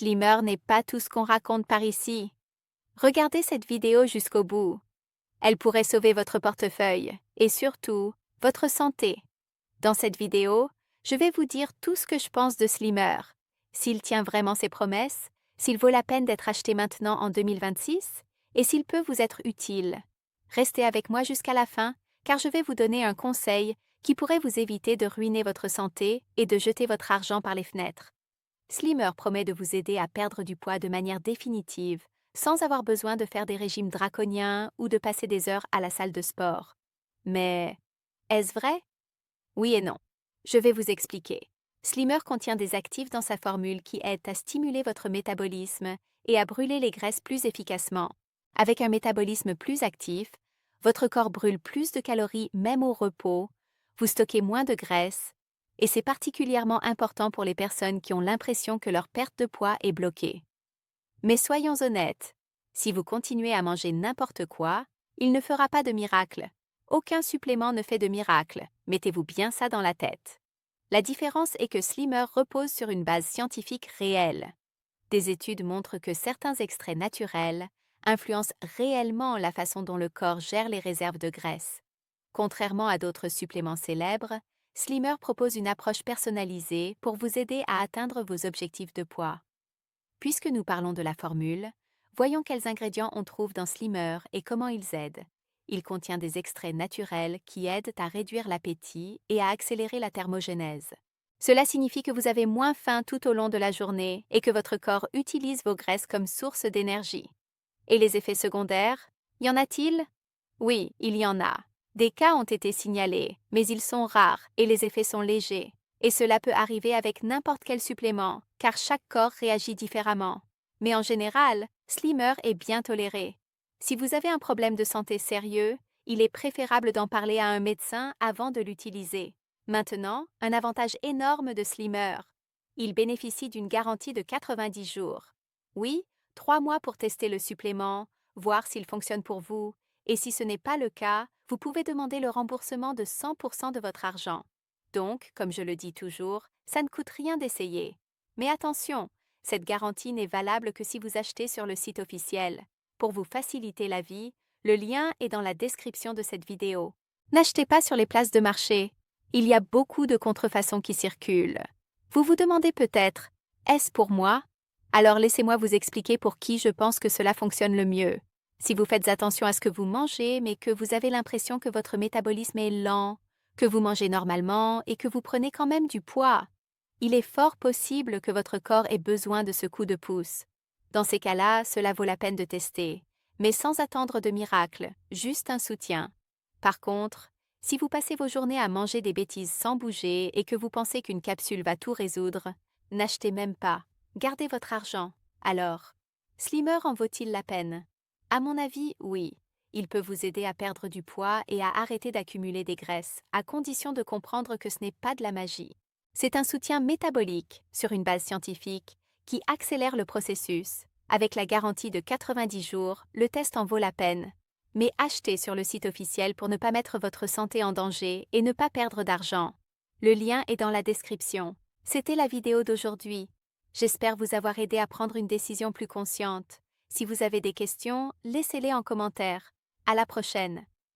Slimmer n'est pas tout ce qu'on raconte par ici. Regardez cette vidéo jusqu'au bout. Elle pourrait sauver votre portefeuille et surtout, votre santé. Dans cette vidéo, je vais vous dire tout ce que je pense de Slimmer, s'il tient vraiment ses promesses, s'il vaut la peine d'être acheté maintenant en 2026 et s'il peut vous être utile. Restez avec moi jusqu'à la fin car je vais vous donner un conseil qui pourrait vous éviter de ruiner votre santé et de jeter votre argent par les fenêtres. Slimmer promet de vous aider à perdre du poids de manière définitive, sans avoir besoin de faire des régimes draconiens ou de passer des heures à la salle de sport. Mais est-ce vrai? Oui et non. Je vais vous expliquer. Slimmer contient des actifs dans sa formule qui aident à stimuler votre métabolisme et à brûler les graisses plus efficacement. Avec un métabolisme plus actif, votre corps brûle plus de calories même au repos, vous stockez moins de graisse, et c'est particulièrement important pour les personnes qui ont l'impression que leur perte de poids est bloquée. Mais soyons honnêtes, si vous continuez à manger n'importe quoi, il ne fera pas de miracle. Aucun supplément ne fait de miracle, mettez-vous bien ça dans la tête. La différence est que Slimmer repose sur une base scientifique réelle. Des études montrent que certains extraits naturels influencent réellement la façon dont le corps gère les réserves de graisse. Contrairement à d'autres suppléments célèbres, Slimmer propose une approche personnalisée pour vous aider à atteindre vos objectifs de poids. Puisque nous parlons de la formule, voyons quels ingrédients on trouve dans Slimmer et comment ils aident. Il contient des extraits naturels qui aident à réduire l'appétit et à accélérer la thermogénèse. Cela signifie que vous avez moins faim tout au long de la journée et que votre corps utilise vos graisses comme source d'énergie. Et les effets secondaires? Y en a-t-il? Oui, il y en a. Des cas ont été signalés, mais ils sont rares et les effets sont légers. Et cela peut arriver avec n'importe quel supplément, car chaque corps réagit différemment. Mais en général, Slimmer est bien toléré. Si vous avez un problème de santé sérieux, il est préférable d'en parler à un médecin avant de l'utiliser. Maintenant, un avantage énorme de Slimmer. Il bénéficie d'une garantie de 90 jours. Oui, 3 mois pour tester le supplément, voir s'il fonctionne pour vous, et si ce n'est pas le cas, vous pouvez demander le remboursement de 100% de votre argent. Donc, comme je le dis toujours, ça ne coûte rien d'essayer. Mais attention, cette garantie n'est valable que si vous achetez sur le site officiel. Pour vous faciliter la vie, le lien est dans la description de cette vidéo. N'achetez pas sur les places de marché. Il y a beaucoup de contrefaçons qui circulent. Vous vous demandez peut-être, est-ce pour moi? Alors laissez-moi vous expliquer pour qui je pense que cela fonctionne le mieux. Si vous faites attention à ce que vous mangez, mais que vous avez l'impression que votre métabolisme est lent, que vous mangez normalement et que vous prenez quand même du poids, il est fort possible que votre corps ait besoin de ce coup de pouce. Dans ces cas-là, cela vaut la peine de tester, mais sans attendre de miracle, juste un soutien. Par contre, si vous passez vos journées à manger des bêtises sans bouger et que vous pensez qu'une capsule va tout résoudre, n'achetez même pas. Gardez votre argent. Alors, Slimmer en vaut-il la peine? À mon avis, oui. Il peut vous aider à perdre du poids et à arrêter d'accumuler des graisses, à condition de comprendre que ce n'est pas de la magie. C'est un soutien métabolique, sur une base scientifique, qui accélère le processus. Avec la garantie de 90 jours, le test en vaut la peine. Mais achetez sur le site officiel pour ne pas mettre votre santé en danger et ne pas perdre d'argent. Le lien est dans la description. C'était la vidéo d'aujourd'hui. J'espère vous avoir aidé à prendre une décision plus consciente. Si vous avez des questions, laissez-les en commentaire. À la prochaine!